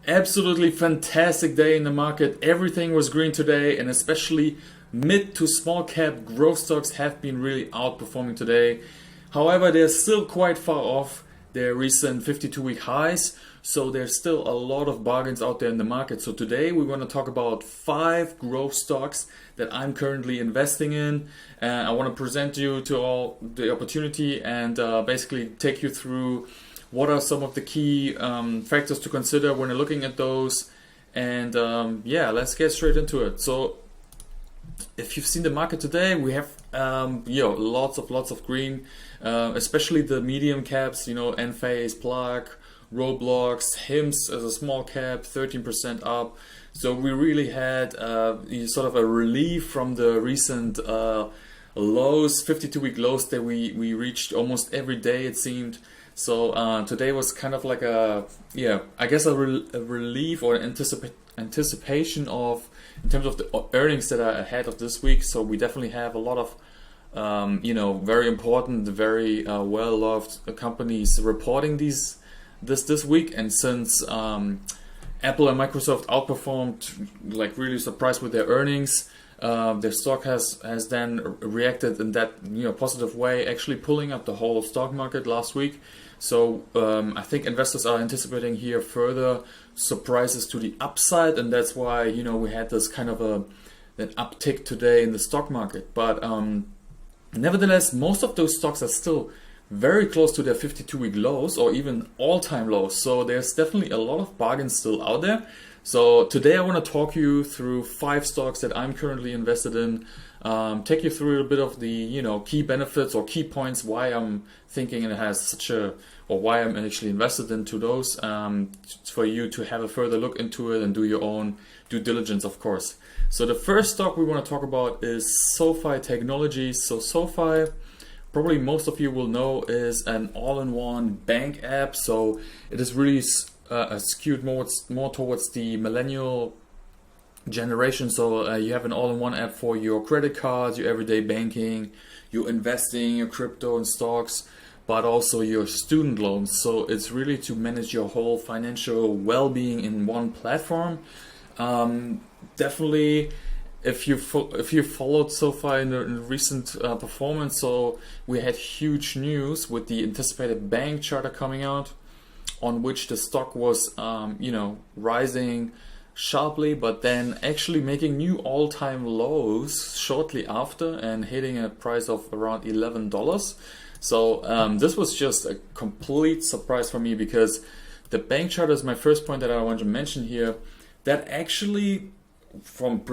Absolutely fantastic day in the market. Everything was green today, and especially mid to small cap growth stocks have been really outperforming today. However, they're still quite far off their recent 52-week highs, so there's still a lot of bargains out there in the market. So today we're going to talk about 5 growth stocks that I'm currently investing in. I want to present you to all the opportunity and basically take you through what are some of the key factors to consider when you're looking at those. And yeah, let's get straight into it. So if you've seen the market today, we have lots of green, especially the medium caps, Enphase, Plug, Roblox, HIMS as a small cap, 13% up. So we really had sort of a relief from the recent lows, 52-week lows that we reached almost every day, it seemed. So today was kind of like a relief or anticipation of, in terms of the earnings that are ahead of this week. So we definitely have a lot of very important, very well-loved companies reporting this week. And since Apple and Microsoft outperformed, like really surprised with their earnings, their stock has then reacted in that positive way, actually pulling up the whole stock market last week. So I think investors are anticipating here further surprises to the upside, and that's why we had this kind of an uptick today in the stock market. But nevertheless, most of those stocks are still very close to their 52-week lows or even all-time lows. So there's definitely a lot of bargains still out there. So today I want to talk you through 5 stocks that I'm currently invested in, take you through a bit of the key benefits or key points why I'm thinking it has or why I'm actually invested into those, for you to have a further look into it and do your own due diligence, of course. So the first stock we want to talk about is Sofi Technologies. So Sofi, probably most of you will know, is an all-in-one bank app. So it is really skewed more towards the millennial generation. So you have an all-in-one app for your credit cards, your everyday banking, your investing, your crypto and stocks, but also your student loans. So it's really to manage your whole financial well-being in one platform. Definitely, if you followed Sofi in the recent performance, so we had huge news with the anticipated bank charter coming out, on which the stock was rising sharply, but then actually making new all-time lows shortly after and hitting a price of around $11. So this was just a complete surprise for me, because the bank charter is my first point that I want to mention here. That actually, from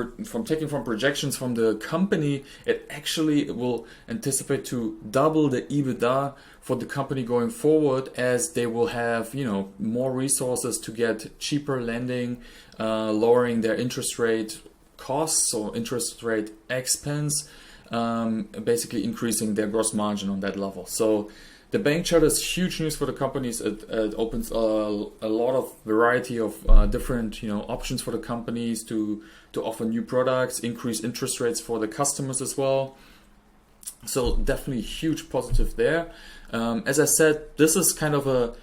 taking from projections from the company, it actually will anticipate to double the EBITDA for the company going forward, as they will have more resources to get cheaper lending, lowering their interest rate costs or interest rate expense, basically increasing their gross margin on that level. So the bank charter is huge news for the companies. It opens a lot of variety of different options for the companies to offer new products, increase interest rates for the customers as well. So definitely huge positive there. As I said, this is kind of a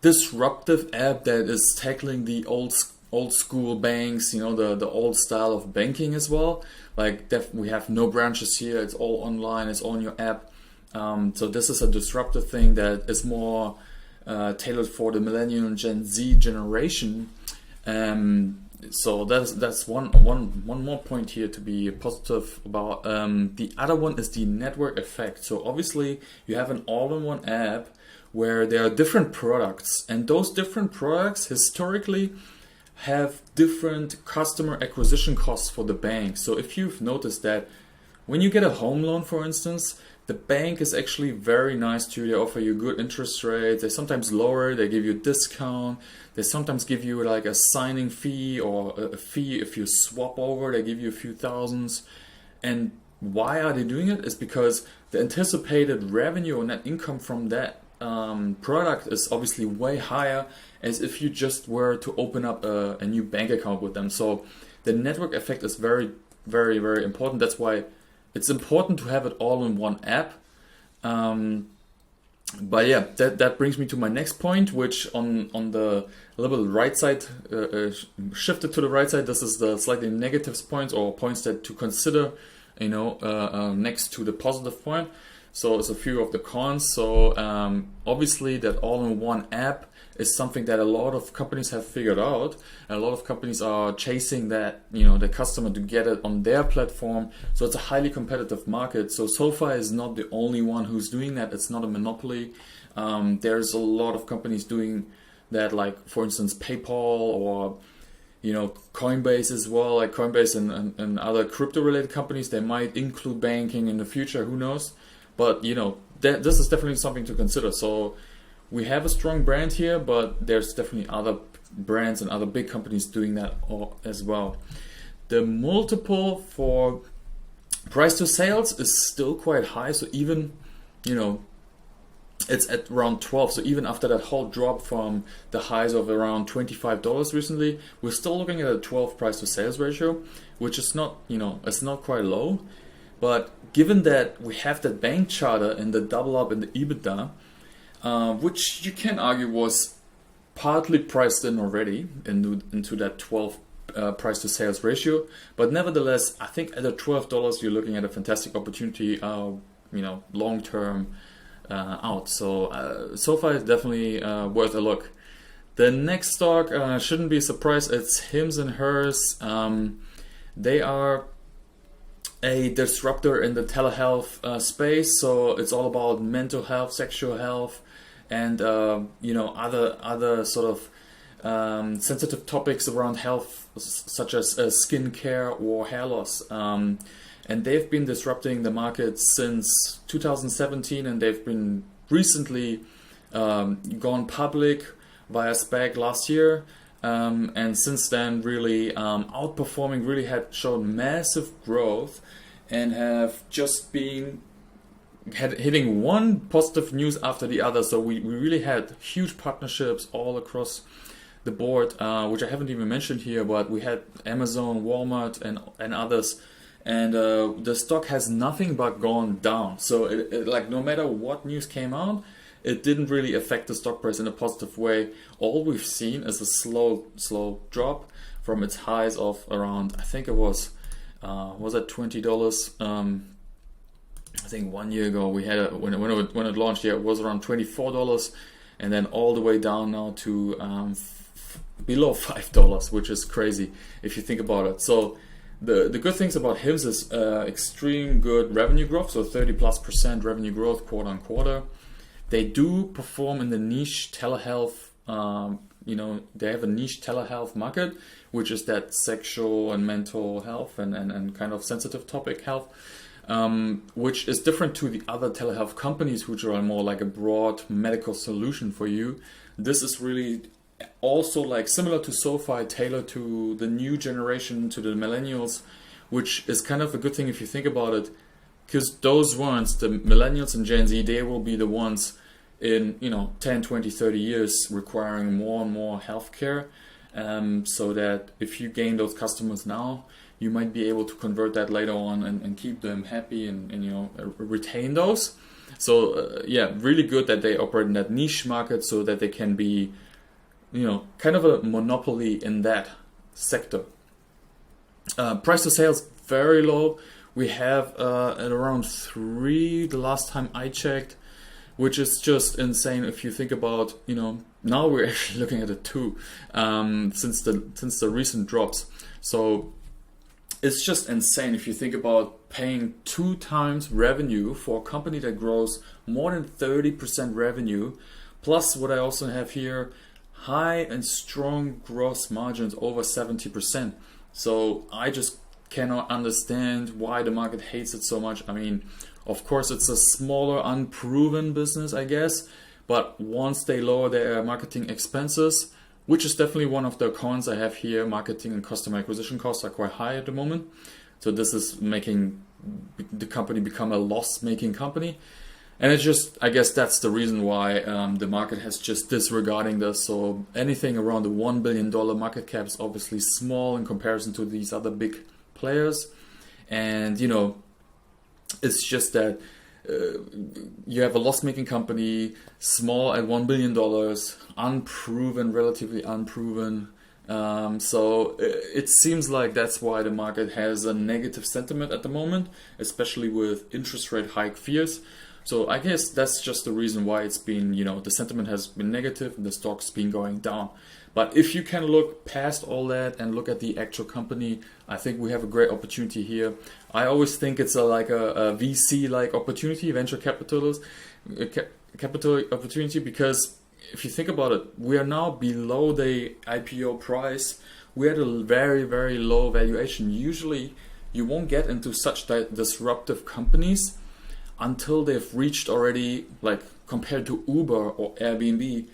disruptive app that is tackling the old school banks, the old style of banking as well. Like we have no branches here. It's all online. It's all on your app. So this is a disruptive thing that is more tailored for the millennial and Gen Z generation. So that's one more point here to be positive about. The other one is the network effect. So obviously you have an all-in-one app where there are different products, and those different products historically have different customer acquisition costs for the bank. So if you've noticed that when you get a home loan, for instance, the bank is actually very nice to you. They offer you good interest rates. They sometimes lower, they give you a discount. They sometimes give you like a signing fee or a fee if you swap over. They give you a few thousands. And why are they doing it? It's because the anticipated revenue or net income from that product is obviously way higher as if you just were to open up a new bank account with them. So the network effect is very, very, very important. That's why it's important to have it all in one app. But yeah, that brings me to my next point, which on the a little bit right side, shifted to the right side. This is the slightly negatives points or points that to consider, next to the positive point. So it's a few of the cons. So obviously that all-in-one app is something that a lot of companies have figured out. And a lot of companies are chasing that, the customer to get it on their platform. So it's a highly competitive market. So Sofi is not the only one who's doing that. It's not a monopoly. There's a lot of companies doing that, like for instance PayPal or Coinbase as well. Like Coinbase and other crypto related companies, they might include banking in the future, who knows. But this is definitely something to consider. So we have a strong brand here, but there's definitely other brands and other big companies doing that as well. The multiple for price to sales is still quite high. So even, it's at around 12. So even after that whole drop from the highs of around $25 recently, we're still looking at a 12 price to sales ratio, which is not, it's not quite low. But given that we have that bank charter and the double up in the EBITDA, which you can argue was partly priced in already into that 12 price to sales ratio, but nevertheless, I think at the $12 you're looking at a fantastic opportunity, long term out. So Sofi is definitely worth a look. The next stock shouldn't be a surprise. It's Hims and Hers. They are a disruptor in the telehealth space. So it's all about mental health, sexual health, and other sort of sensitive topics around health, such as skincare or hair loss. And they've been disrupting the market since 2017, and they've been recently gone public via SPAC last year. And since then, really outperforming, really had shown massive growth, and have just been hitting one positive news after the other. So we really had huge partnerships all across the board, which I haven't even mentioned here, but we had Amazon, Walmart, and others. And the stock has nothing but gone down. So it like no matter what news came out, it didn't really affect the stock price in a positive way. All we've seen is a slow drop from its highs of around, I think it was at $20. I think 1 year ago we had when it launched, it was around $24, and then all the way down now to below $5, which is crazy if you think about it. So the good things about Hims is extreme good revenue growth, so 30+% revenue growth quarter on quarter. They do perform in the niche telehealth. They have a niche telehealth market, which is that sexual and mental health and kind of sensitive topic health. Which is different to the other telehealth companies, which are more like a broad medical solution for you. This is really also like similar to Sofi, tailored to the new generation, to the millennials, which is kind of a good thing if you think about it, because those ones, the millennials and Gen Z, they will be the ones in 10, 20, 30 years requiring more and more healthcare. So that if you gain those customers now, you might be able to convert that later on and keep them happy and retain those. So really good that they operate in that niche market, so that they can be kind of a monopoly in that sector. Price to sales very low. We have at around 3 the last time I checked, which is just insane if you think about now we're actually looking at a 2 since the recent drops. So it's just insane if you think about paying 2 times revenue for a company that grows more than 30% revenue, plus what I also have here, high and strong gross margins over 70%. So I just cannot understand why the market hates it so much. I mean, of course it's a smaller, unproven business, I guess, but once they lower their marketing expenses, which is definitely one of the cons I have here, marketing and customer acquisition costs are quite high at the moment. So this is making the company become a loss-making company. And it's just, I guess that's the reason why the market has just disregarding this. So anything around the $1 billion market cap is obviously small in comparison to these other big players. And, it's just that you have a loss-making company, small at $1 billion, unproven, relatively unproven. So it seems like that's why the market has a negative sentiment at the moment, especially with interest rate hike fears. So I guess that's just the reason why it's been, the sentiment has been negative and the stock's been going down. But if you can look past all that and look at the actual company, I think we have a great opportunity here. I always think it's like a VC-like opportunity, venture capital opportunity, because if you think about it, we are now below the IPO price. We're at a very, very low valuation. Usually, you won't get into such disruptive companies until they've reached already, like compared to Uber or Airbnb,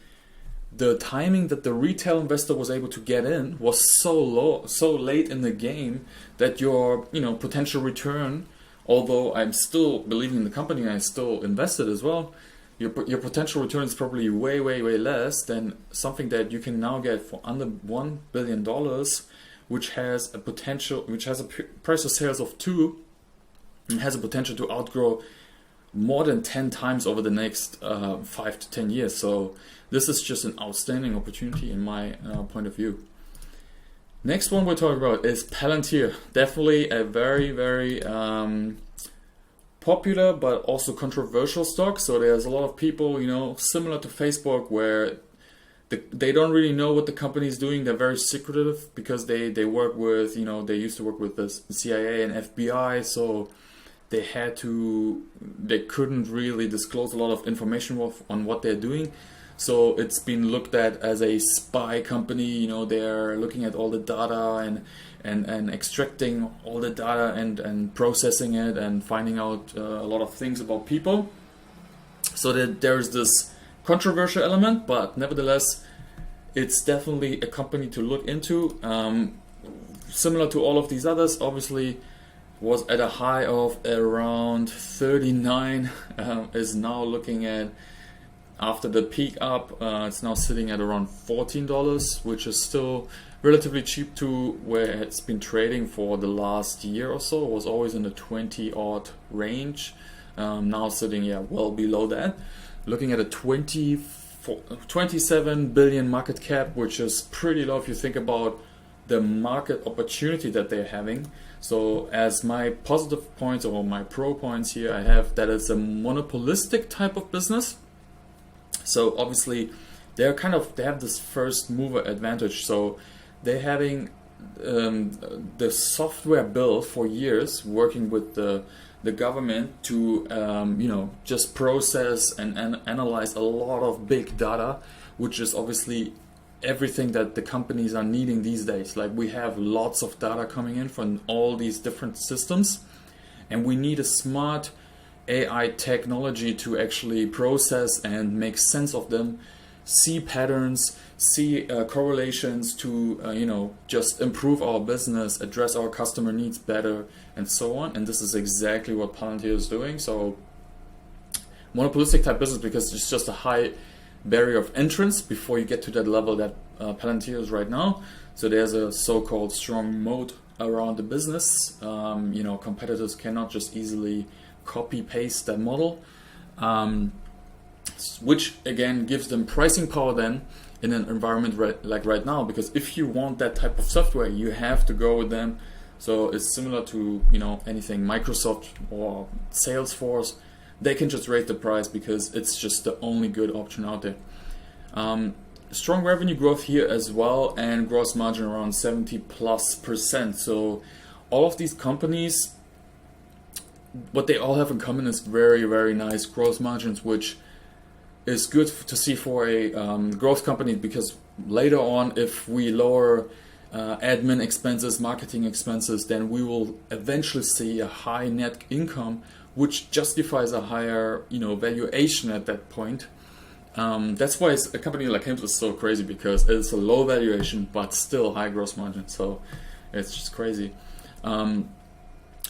the timing that the retail investor was able to get in was so low, so late in the game, that your potential return, although I'm still believing in the company and I still invested as well, your potential return is probably way, way, way less than something that you can now get for under $1 billion, which has a price of sales of 2 and has a potential to outgrow more than 10 times over the next 5 to 10 years. So this is just an outstanding opportunity in my point of view. Next one we're talking about is Palantir. Definitely a very, very popular but also controversial stock. So there's a lot of people, similar to Facebook, where they don't really know what the company is doing. They're very secretive because they work with, they used to work with the CIA and FBI. So they couldn't really disclose a lot of information on what they're doing. So it's been looked at as a spy company. They're looking at all the data and extracting all the data and processing it and finding out a lot of things about people. So that there's this controversial element, but nevertheless, it's definitely a company to look into. Similar to all of these others, obviously, was at a high of around 39, is now looking at, after the peak up, it's now sitting at around $14, which is still relatively cheap to where it's been trading for the last year or so. It was always in the 20 odd range, now sitting well below that. Looking at a 27 billion market cap, which is pretty low if you think about the market opportunity that they're having. So as my positive points or my pro points here, I have that it's a monopolistic type of business. So obviously they have this first mover advantage. So they're having the software built for years, working with the government to just process and analyze a lot of big data, which is obviously everything that the companies are needing these days. Like, we have lots of data coming in from all these different systems, and we need a smart AI technology to actually process and make sense of them, see patterns, see correlations to just improve our business, address our customer needs better, and so on. And this is exactly what Palantir is doing. So monopolistic type business, because it's just a high barrier of entrance before you get to that level that Palantir is right now. So there's a so-called strong moat around the business. Competitors cannot just easily copy-paste that model, which again gives them pricing power then in an environment like right now, because if you want that type of software, you have to go with them. So it's similar to anything Microsoft or Salesforce. They can just raise the price because it's just the only good option out there. Strong revenue growth here as well, and gross margin around 70+%. So all of these companies, what they all have in common is very, very nice gross margins, which is good to see for a growth company, because later on, if we lower admin expenses, marketing expenses, then we will eventually see a high net income, which justifies a higher valuation at that point. That's why a company like him is so crazy, because it's a low valuation but still high gross margin. So it's just crazy.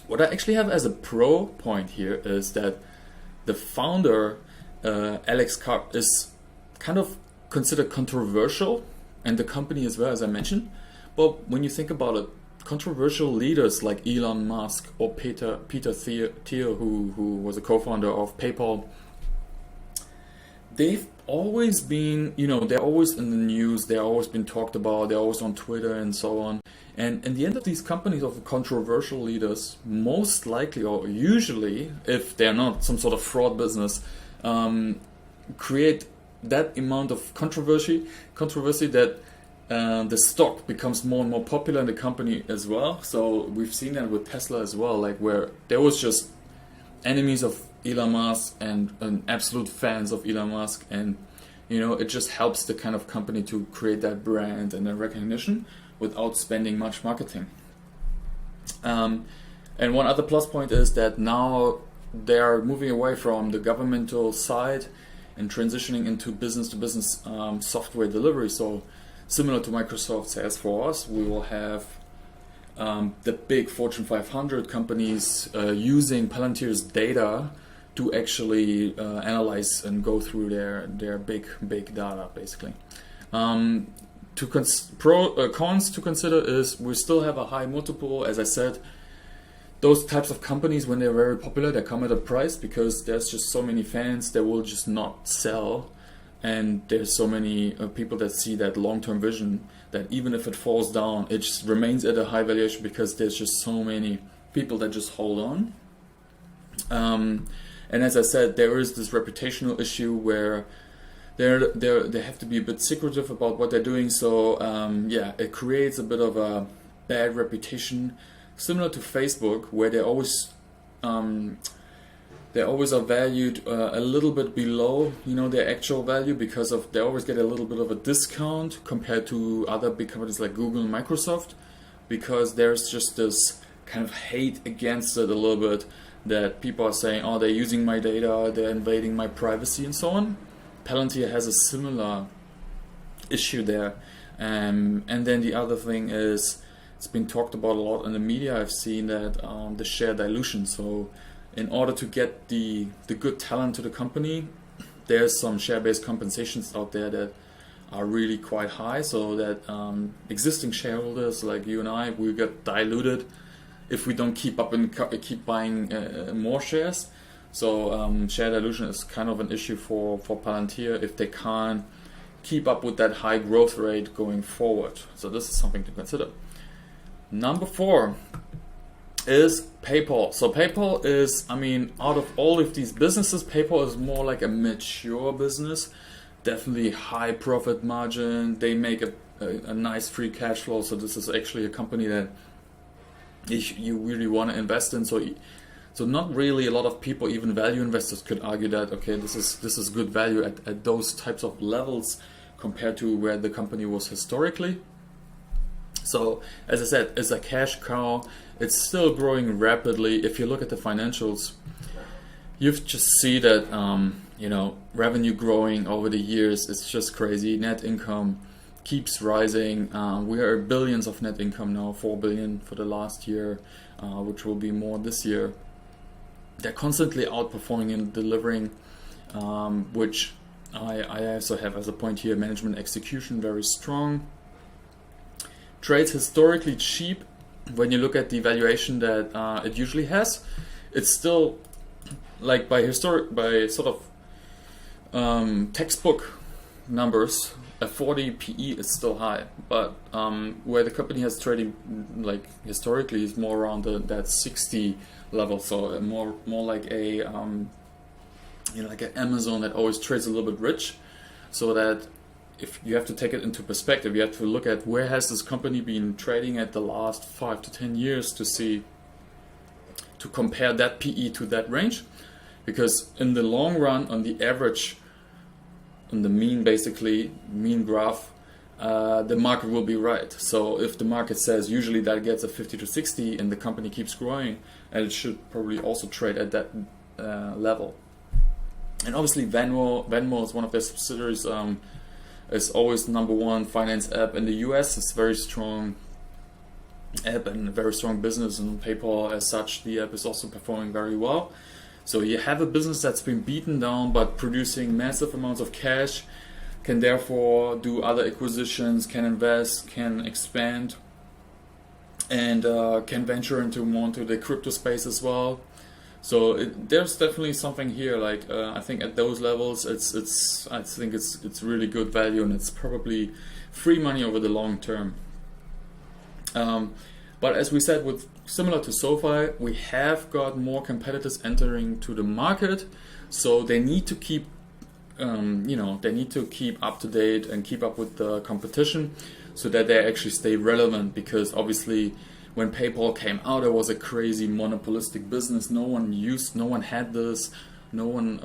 What I actually have as a pro point here is that the founder, Alex Karp, is kind of considered controversial, and the company as well, as I mentioned. But when you think about it, controversial leaders like Elon Musk or Peter Thiel, who was a co-founder of PayPal, they've always been, they're always in the news, they're always been talked about, they're always on Twitter and so on. And in the end of these companies of controversial leaders, most likely or usually, if they're not some sort of fraud business, create that amount of controversy that the stock becomes more and more popular in the company as well. So we've seen that with Tesla as well, like where there was just enemies of Elon Musk and absolute fans of Elon Musk, and it just helps the kind of company to create that brand and that recognition without spending much marketing. And one other plus point is that now they are moving away from the governmental side and transitioning into business-to-business software delivery. So similar to Microsoft says for us, we will have the big Fortune 500 companies using Palantir's data to actually analyze and go through their big data, basically. Cons to consider is we still have a high multiple. As I said, those types of companies, when they're very popular, they come at a price because there's just so many fans that will just not sell. And there's so many people that see that long-term vision that even if it falls down, it just remains at a high valuation because there's just so many people that just hold on. And as I said, there is this reputational issue where they have to be a bit secretive about what they're doing. So it creates a bit of a bad reputation, similar to Facebook, where they always are valued a little bit below, their actual value because they always get a little bit of a discount compared to other big companies like Google and Microsoft, because there's just this kind of hate against it a little bit, that people are saying, oh, they're using my data, they're invading my privacy and so on. Palantir has a similar issue there. And then the other thing is, it's been talked about a lot in the media. I've seen that the share dilution. So in order to get the good talent to the company, there's some share-based compensations out there that are really quite high, so that existing shareholders like you and I, we get diluted if we don't keep up and keep buying more shares. So share dilution is kind of an issue for Palantir if they can't keep up with that high growth rate going forward. So this is something to consider. Number 4 is PayPal. So PayPal is, out of all of these businesses, PayPal is more like a mature business. Definitely high profit margin. They make a nice free cash flow. So this is actually a company that you really want to invest in. So not really a lot of people, even value investors, could argue that, okay, this is good value at those types of levels compared to where the company was historically. So as I said, it's a cash cow. It's still growing rapidly. If you look at the financials, you just see that revenue growing over the years. It's just crazy. Net income keeps rising. We are billions of net income now, 4 billion for the last year, which will be more this year. They're constantly outperforming and delivering, which I also have as a point here. Management execution very strong. Trades historically cheap. When you look at the valuation that it usually has, it's still like by sort of textbook numbers, a 40 PE is still high, but where the company has trading like historically is more around that 60 level. So more like a like an Amazon that always trades a little bit rich. So that if you have to take it into perspective, you have to look at where has this company been trading at the last 5 to 10 years to compare that PE to that range, because in the long run, on the average, on the mean graph, the market will be right. So if the market says usually that gets a 50 to 60 and the company keeps growing, and it should probably also trade at that level. And obviously Venmo is one of their subsidiaries. It's always number 1 finance app in the US. It's a very strong app and a very strong business, and PayPal as such, the app is also performing very well. So you have a business that's been beaten down but producing massive amounts of cash, can therefore do other acquisitions, can invest, can expand. and can venture into more into the crypto space as well. So there's definitely something here. Like I think at those levels, I think it's really good value, and it's probably free money over the long term. But as we said, with similar to Sofi, we have got more competitors entering to the market, so they need to keep, they need to keep up to date and keep up with the competition, so that they actually stay relevant. Because obviously, when PayPal came out, it was a crazy monopolistic business. No one had this. No one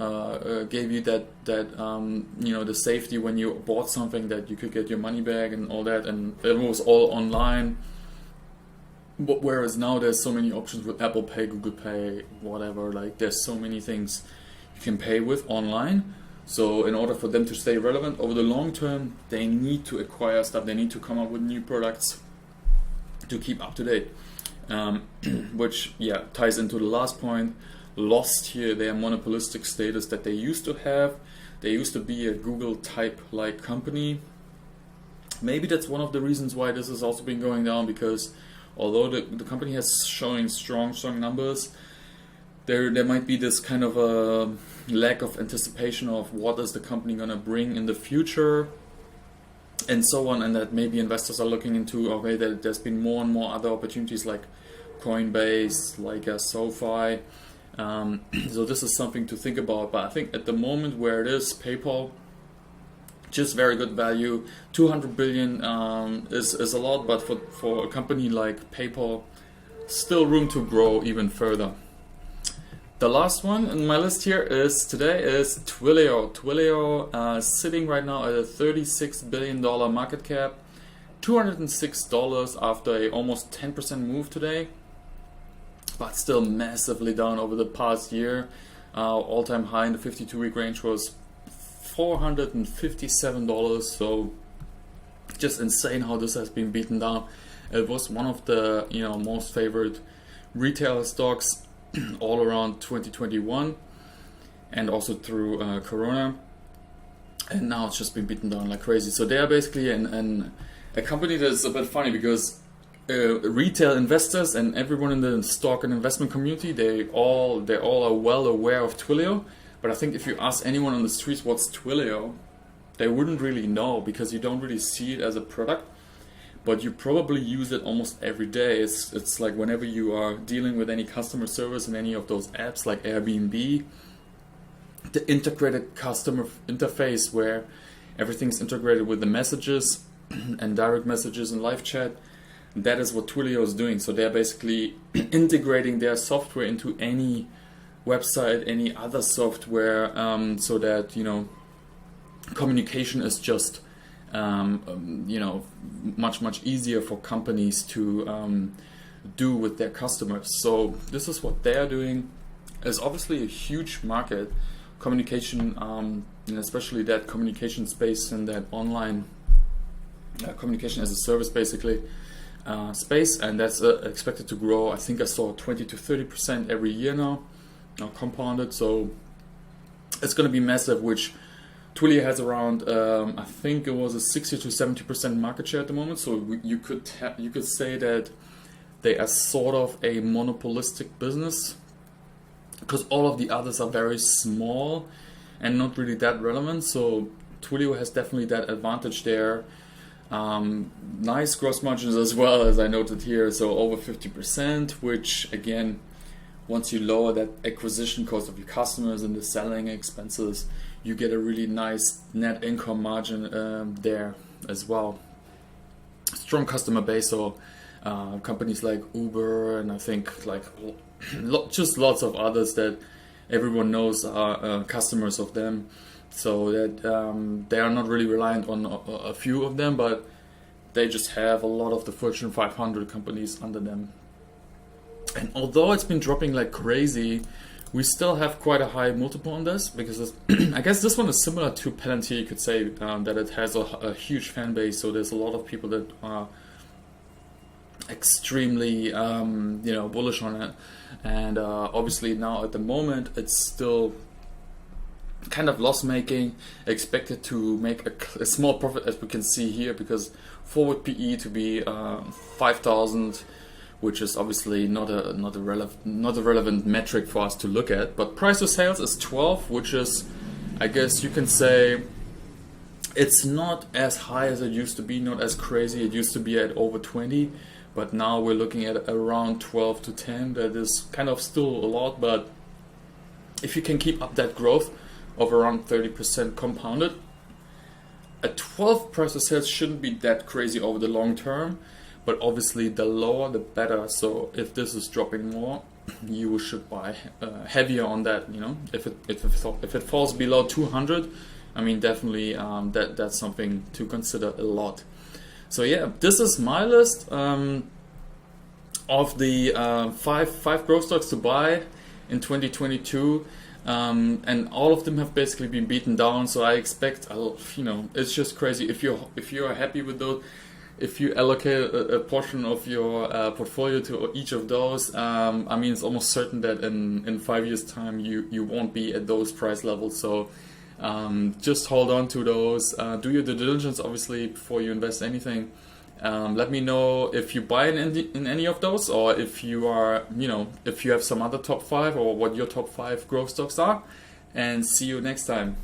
gave you that the safety when you bought something, that you could get your money back and all that, and it was all online. But whereas now there's so many options with Apple Pay, Google Pay, whatever. Like there's so many things you can pay with online. So in order for them to stay relevant over the long term, they need to acquire stuff. They need to come up with new products to keep up to date. Which ties into the last point. Lost here their monopolistic status that they used to have. They used to be a Google type like company. Maybe that's one of the reasons why this has also been going down, because although the company has showing strong numbers, there might be this kind of a lack of anticipation of what is the company going to bring in the future, and so on, and that maybe investors are looking into, okay, there's been more and more other opportunities like Coinbase, like Sofi. So this is something to think about. But I think at the moment where it is, PayPal, just very good value. 200 billion is a lot, but for a company like PayPal, still room to grow even further. The last one on my list here is Twilio. Twilio sitting right now at a $36 billion market cap, $206 after a almost 10% move today, but still massively down over the past year. All-time high in the 52-week range was $457, so just insane how this has been beaten down. It was one of the most favored retail stocks all around 2021 and also through Corona, and now it's just been beaten down like crazy. So they are basically a company that's a bit funny, because retail investors and everyone in the stock and investment community, they all are well aware of Twilio. But I think if you ask anyone on the streets what's Twilio, they wouldn't really know, because you don't really see it as a product, but you probably use it almost every day. It's like whenever you are dealing with any customer service in any of those apps like Airbnb, the integrated customer interface where everything's integrated with the messages and direct messages and live chat, that is what Twilio is doing. So they're basically integrating their software into any website, any other software, so that communication is just much easier for companies to do with their customers. So this is what they are doing. It's obviously a huge market, communication, and especially that communication space and that online communication as a service, basically. Space, and that's expected to grow. I think I saw 20 to 30% every year now compounded, so it's going to be massive, which Twilio has around I think it was a 60 to 70% market share at the moment. So you could say that they are sort of a monopolistic business, because all of the others are very small and not really that relevant. So Twilio has definitely that advantage there. Nice gross margins as well, as I noted here, so over 50%, which again, once you lower that acquisition cost of your customers and the selling expenses, you get a really nice net income margin there as well. Strong customer base, so companies like Uber, and I think like just lots of others that everyone knows are customers of them. So that they are not really reliant on a few of them, but they just have a lot of the Fortune 500 companies under them. And although it's been dropping like crazy, we still have quite a high multiple on this, because I guess this one is similar to Palantir, you could say, that it has a huge fan base. So there's a lot of people that are extremely bullish on it. And obviously now at the moment it's still kind of loss making, expected to make a small profit, as we can see here, because forward PE to be 5,000, which is obviously not a relevant metric for us to look at. But price to sales is 12, which is, I guess you can say, it's not as high as it used to be, not as crazy. It used to be at over 20, but now we're looking at around 12 to 10. That is kind of still a lot, but if you can keep up that growth of around 30% compounded, a 12 price to sales shouldn't be that crazy over the long term, but obviously the lower the better. So if this is dropping more, you should buy heavier on that. You know, if it falls below 200, I mean, definitely that's something to consider a lot. So yeah, this is my list of the five growth stocks to buy in 2022. And all of them have basically been beaten down. So I expect, you know, it's just crazy. If you're happy with those, if you allocate a portion of your portfolio to each of those, I mean, it's almost certain that in 5 years' time you won't be at those price levels. So just hold on to those. Do your due diligence, obviously, before you invest anything. Let me know if you buy in any of those, or if you are, you know, if you have some other top 5, or what your top 5 growth stocks are. And see you next time.